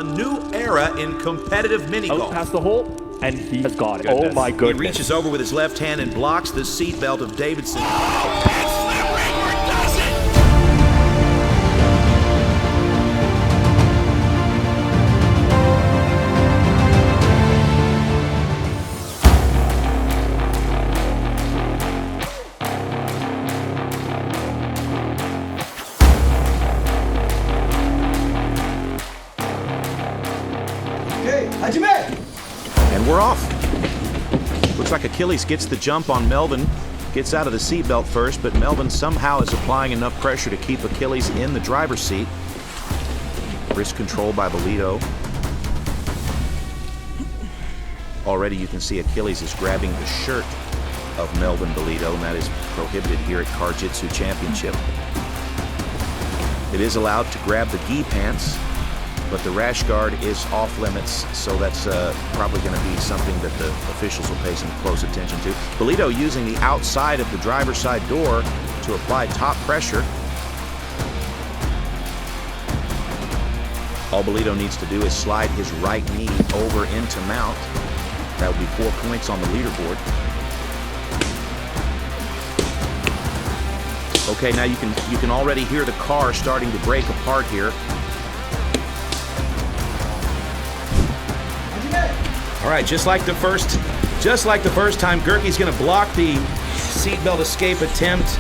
A new era in competitive mini-golf. Out past the hole, and he has got it. Oh my goodness. He reaches over with his left hand and blocks the seatbelt of Davidson. And we're off. Looks like Achilles gets the jump on Melvin, gets out of the seatbelt first, but Melvin somehow is applying enough pressure to keep Achilles in the driver's seat. Wrist control by Bolito. Already you can see Achilles is grabbing the shirt of Melvin Bolito, and that is prohibited here at CarJitsu Championship. It is allowed to grab the gi pants, but the rash guard is off limits, so that's probably going to be something that the officials will pay some close attention to. Bolito using the outside of the driver's side door to apply top pressure. All Bolito needs to do is slide his right knee over into mount. That would be 4 points on the leaderboard. Okay, now you can already hear the car starting to break apart here. All right, just like the first time, Gerky's going to block the seatbelt escape attempt,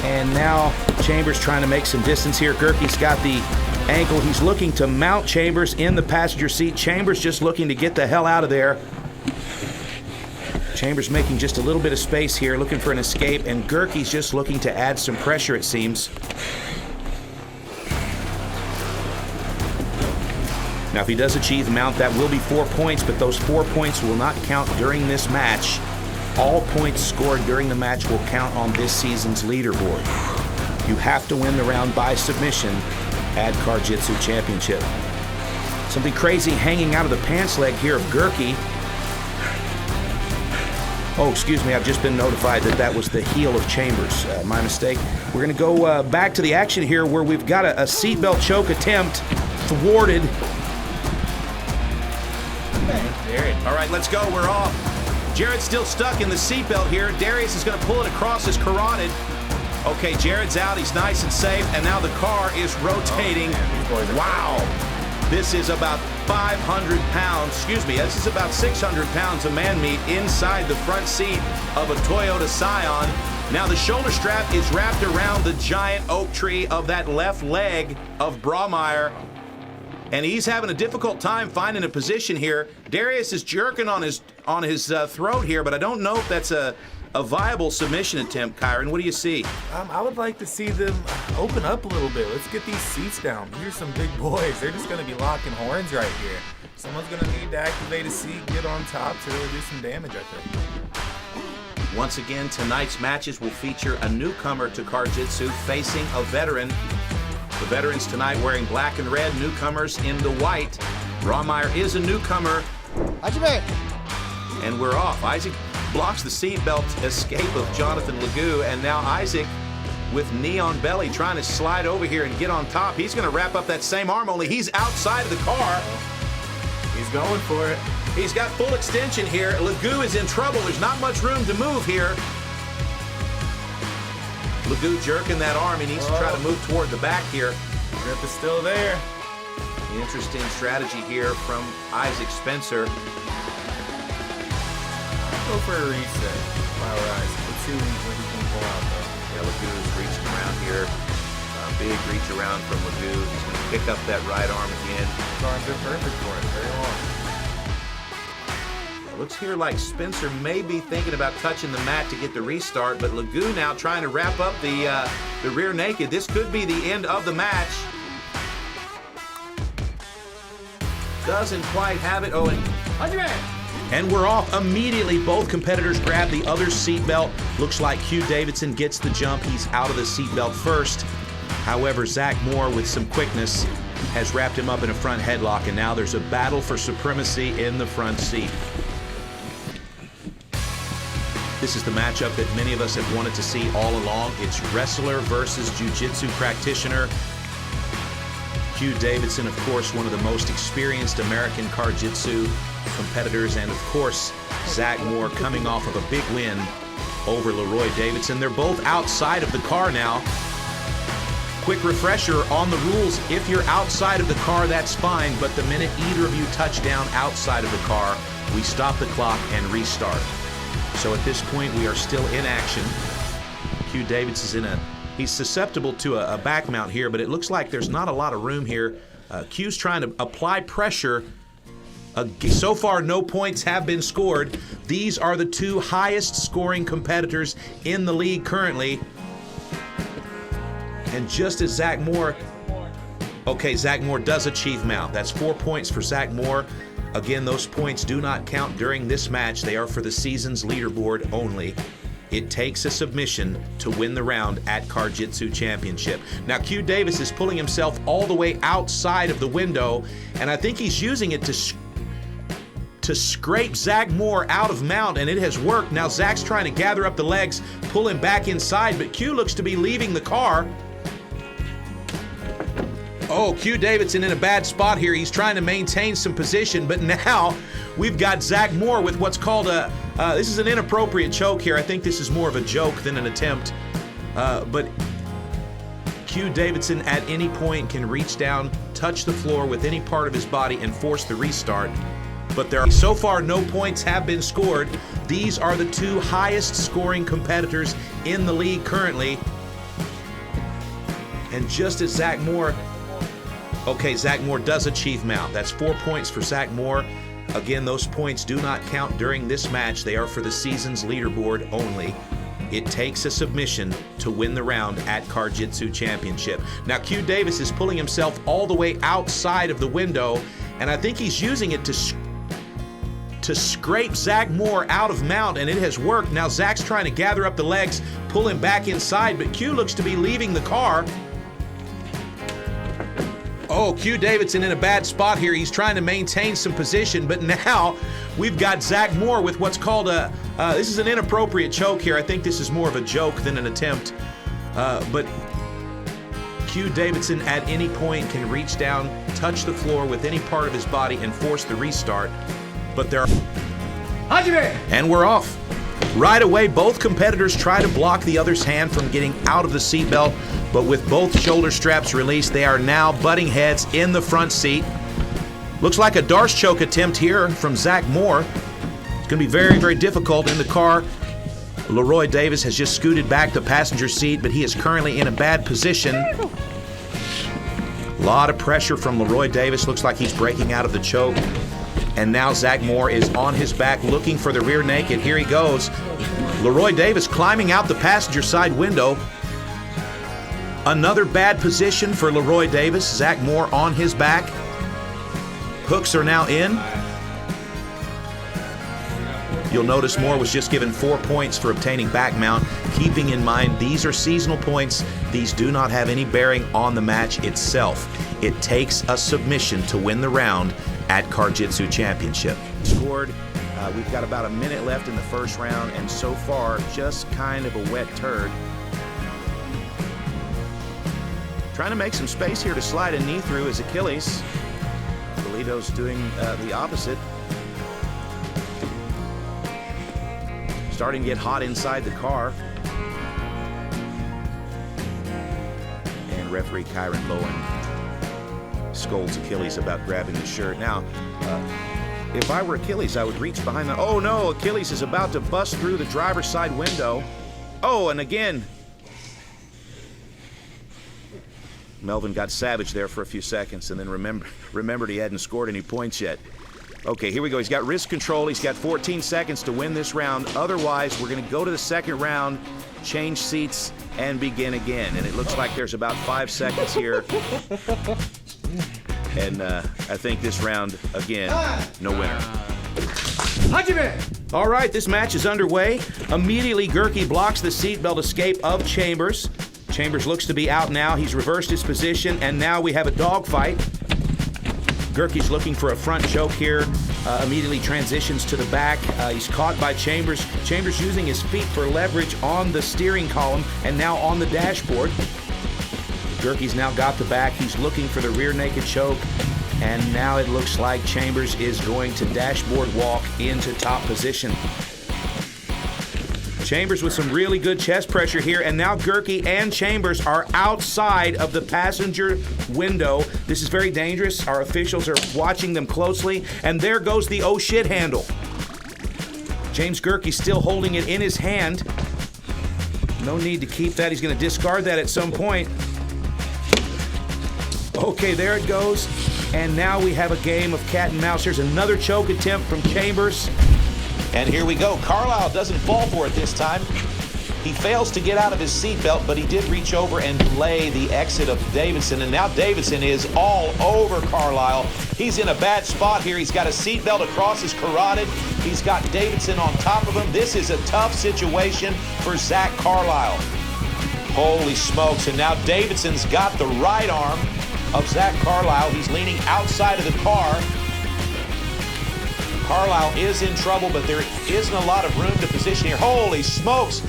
and now Chambers trying to make some distance here. Gerky's got the ankle. He's looking to mount Chambers in the passenger seat. Chambers just looking to get the hell out of there. Chambers making just a little bit of space here, looking for an escape, and Gerky's just looking to add some pressure, it seems. Now, if he does achieve mount, that will be 4 points, but those 4 points will not count during this match. All points scored during the match will count on this season's leaderboard. You have to win the round by submission at CarJitsu Championship. Something crazy hanging out of the pants leg here of Gerky. Oh, excuse me, I've just been notified that that was the heel of Chambers. My mistake. We're going to go back to the action here where we've got a seatbelt choke attempt thwarted. All right, let's go. We're off. Jared's still stuck in the seatbelt here. Darius is going to pull it across his carotid. Okay, Jared's out. He's nice and safe, and now the car is rotating. Wow. This is about 500 pounds. Excuse me, this is about 600 pounds of man meat inside the front seat of a Toyota Scion. Now the shoulder strap is wrapped around the giant oak tree of that left leg of Braumeyer. And he's having a difficult time finding a position here. Darius is jerking on his throat here, but I don't know if that's a viable submission attempt, Kyron. What do you see? I would like to see them open up a little bit. Let's get these seats down. Here's some big boys. They're just going to be locking horns right here. Someone's going to need to activate a seat, get on top to really do some damage, I think. Once again, tonight's matches will feature a newcomer to CarJitsu facing a veteran. The veterans tonight wearing black and red, newcomers in the white. Braumeyer is a newcomer. And we're off. Isaac blocks the seatbelt escape of Jonathan Lago, and now Isaac with knee on belly trying to slide over here and get on top. He's going to wrap up that same arm, only he's outside of the car. He's going for it. He's got full extension here. Lago is in trouble. There's not much room to move here. Lago jerking that arm. He needs to try to move toward the back here. Grip is still there. Interesting strategy here from Isaac Spencer. Go for a reset. Wow, Isaac. Let's see what he can pull out, though. Yeah, Lago is reaching around here. Big reach around from Lago. He's going to pick up that right arm again. His arms are perfect for it. Very long. Looks here like Spencer may be thinking about touching the mat to get the restart, but Lago now trying to wrap up the rear naked. This could be the end of the match. Doesn't quite have it. Oh, and we're off immediately. Both competitors grab the other's seatbelt. Looks like Q Davidson gets the jump. He's out of the seatbelt first. However, Zach Moore, with some quickness, has wrapped him up in a front headlock, and now there's a battle for supremacy in the front seat. This is the matchup that many of us have wanted to see all along. It's wrestler versus jiu-jitsu practitioner. Q Q Davidson, of course, one of the most experienced American CarJitsu competitors, and of course, Zach Moore coming off of a big win over Leroy Davidson. They're both outside of the car now. Quick refresher on the rules: if you're outside of the car, that's fine, but the minute either of you touch down outside of the car, we stop the clock and restart. So at this point, we are still in action. Q Davidson's he's susceptible to a back mount here, but it looks like there's not a lot of room here. Q's trying to apply pressure. So far, no points have been scored. These are the two highest scoring competitors in the league currently. And just as Zach Moore, okay, Zach Moore does achieve mount. That's 4 points for Zach Moore. Again, those points do not count during this match. They are for the season's leaderboard only. It takes a submission to win the round at CarJitsu Championship. Now, Q Davis is pulling himself all the way outside of the window, and I think he's using it to scrape Zach Moore out of mount, and it has worked. Now Zach's trying to gather up the legs, pull him back inside, but Q looks to be leaving the car. Oh, Q Davidson in a bad spot here. He's trying to maintain some position, but now we've got Zach Moore with what's called this is an inappropriate choke here. I think this is more of a joke than an attempt. But Q Davidson at any point can reach down, touch the floor with any part of his body, and force the restart. But so far, no points have been scored. These are the two highest scoring competitors in the league currently. And just as Zach Moore, okay, Zach Moore does achieve mount. That's 4 points for Zach Moore. Again, those points do not count during this match. They are for the season's leaderboard only. It takes a submission to win the round at CarJitsu Championship. Now, Q Davis is pulling himself all the way outside of the window, and I think he's using it to scrape Zach Moore out of mount, and it has worked. Now Zach's trying to gather up the legs, pull him back inside, but Q looks to be leaving the car. Oh, Q Davidson in a bad spot here. He's trying to maintain some position, but now we've got Zach Moore with what's called this is an inappropriate choke here. I think this is more of a joke than an attempt. But Q Davidson at any point can reach down, touch the floor with any part of his body, and force the restart. But and we're off. Right away, both competitors try to block the other's hand from getting out of the seatbelt, but with both shoulder straps released, they are now butting heads in the front seat. Looks like a Darce choke attempt here from Zach Moore. It's going to be very, very difficult in the car. Leroy Davis has just scooted back the passenger seat, but he is currently in a bad position. A lot of pressure from Leroy Davis. Looks like he's breaking out of the choke. And now Zach Moore is on his back looking for the rear naked. Here he goes. Leroy Davis climbing out the passenger side window. Another bad position for Leroy Davis. Zach Moore on his back. Hooks are now in. You'll notice Moore was just given 4 points for obtaining back mount. Keeping in mind, these are seasonal points. These do not have any bearing on the match itself. It takes a submission to win the round at CarJitsu Championship. Scored. We've got about a minute left in the first round, and so far, just kind of a wet turd. Trying to make some space here to slide a knee through is Achilles. Toledo's doing the opposite. Starting to get hot inside the car. And referee Kyron Bowen scolds Achilles about grabbing the shirt. Now, if I were Achilles, I would reach behind the... Oh no, Achilles is about to bust through the driver's side window. Oh, and again, Melvin got savage there for a few seconds and then remembered he hadn't scored any points yet. Okay, here we go. He's got wrist control. He's got 14 seconds to win this round. Otherwise, we're going to go to the second round, change seats, and begin again. And it looks like there's about 5 seconds here. And I think this round, again, no winner. All right, this match is underway. Immediately, Gerky blocks the seatbelt escape of Chambers. Chambers looks to be out now. He's reversed his position, and now we have a dogfight. Gerky's looking for a front choke here. Immediately transitions to the back. He's caught by Chambers. Chambers using his feet for leverage on the steering column and now on the dashboard. Gerky's now got the back. He's looking for the rear naked choke. And now it looks like Chambers is going to dashboard walk into top position. Chambers with some really good chest pressure here, and now Gerky and Chambers are outside of the passenger window. This is very dangerous. Our officials are watching them closely, and there goes the oh shit handle. James Gerky still holding it in his hand. No need to keep that. He's going to discard that at some point. Okay, there it goes. And now we have a game of cat and mouse. Here's another choke attempt from Chambers. And here we go. Carlisle doesn't fall for it this time. He fails to get out of his seatbelt, but he did reach over and delay the exit of Davidson. And now Davidson is all over Carlisle. He's in a bad spot here. He's got a seatbelt across his carotid. He's got Davidson on top of him. This is a tough situation for Zach Carlisle. Holy smokes. And now Davidson's got the right arm of Zach Carlisle. He's leaning outside of the car. Carlisle is in trouble, but there isn't a lot of room to position here. Holy smokes!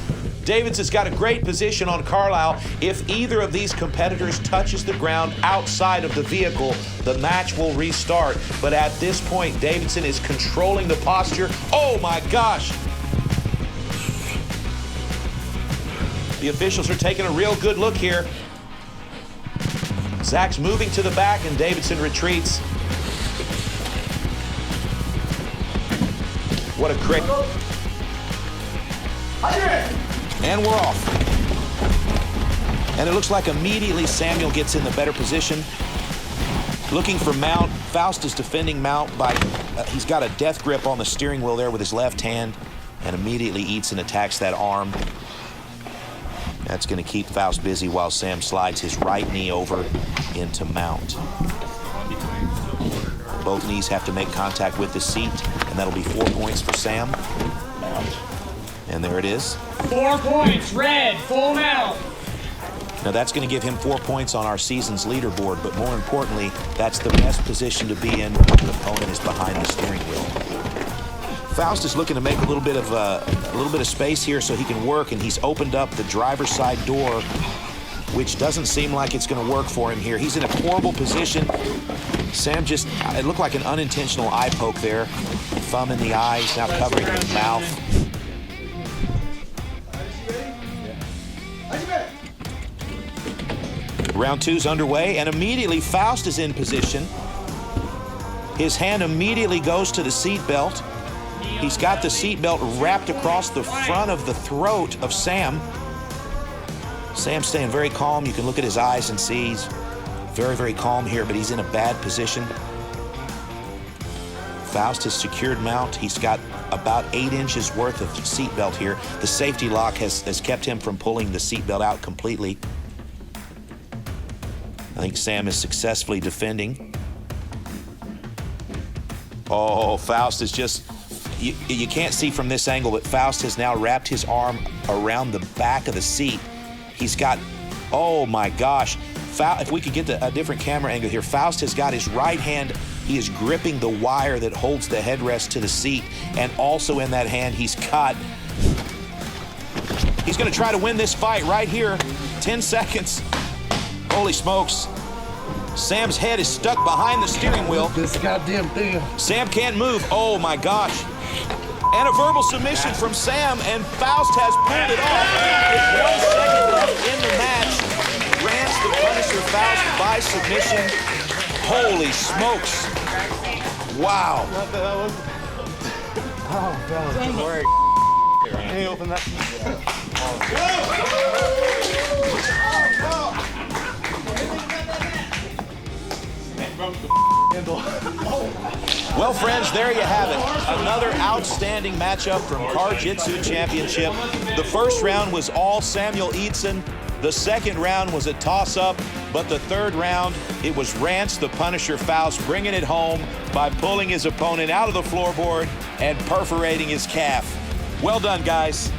Davidson's got a great position on Carlisle. If either of these competitors touches the ground outside of the vehicle, the match will restart. But at this point, Davidson is controlling the posture. Oh my gosh! The officials are taking a real good look here. Zach's moving to the back and Davidson retreats. What a crick. And we're off. And it looks like immediately Samuel gets in the better position. Looking for Mount. Faust is defending Mount by, he's got a death grip on the steering wheel there with his left hand and immediately eats and attacks that arm. That's going to keep Faust busy while Sam slides his right knee over into Mount. Both knees have to make contact with the seat, and that'll be 4 points for Sam. And there it is. 4 points, red, full Mount. Now that's going to give him 4 points on our season's leaderboard, but more importantly, that's the best position to be in when the opponent is behind the steering wheel. Faust is looking to make a little bit of space here so he can work, and he's opened up the driver's side door, which doesn't seem like it's going to work for him here. He's in a horrible position. Sam just, it looked like an unintentional eye poke there. Thumb in the eye, he's now covering his mouth. Round two's underway, and immediately Faust is in position. His hand immediately goes to the seat belt. He's got the seat belt wrapped across the front of the throat of Sam. Sam's staying very calm. You can look at his eyes and see he's very, very calm here, but he's in a bad position. Faust has secured Mount. He's got about 8 inches worth of seatbelt here. The safety lock has kept him from pulling the seatbelt out completely. I think Sam is successfully defending. Oh, Faust is just, you can't see from this angle, but Faust has now wrapped his arm around the back of the seat. He's got, oh my gosh. If we could get a different camera angle here, Faust has got his right hand, he is gripping the wire that holds the headrest to the seat, and also in that hand he's got, he's gonna try to win this fight right here. 10 seconds. Holy smokes. Sam's head is stuck behind the steering wheel. This goddamn thing. Sam can't move. Oh my gosh. And a verbal submission from Sam, and Faust has pulled it off. With 1 second left in the match. Rance the Punisher Faust by submission. Holy smokes. Wow. What the hell was it? Oh, that was work. Can you open that? Well, friends, there you have it. Another outstanding matchup from CarJitsu Championship. The first round was all Samuel Eidson. The second round was a toss-up, but the third round, it was Rance the Punisher Faust bringing it home by pulling his opponent out of the floorboard and perforating his calf. Well done, guys.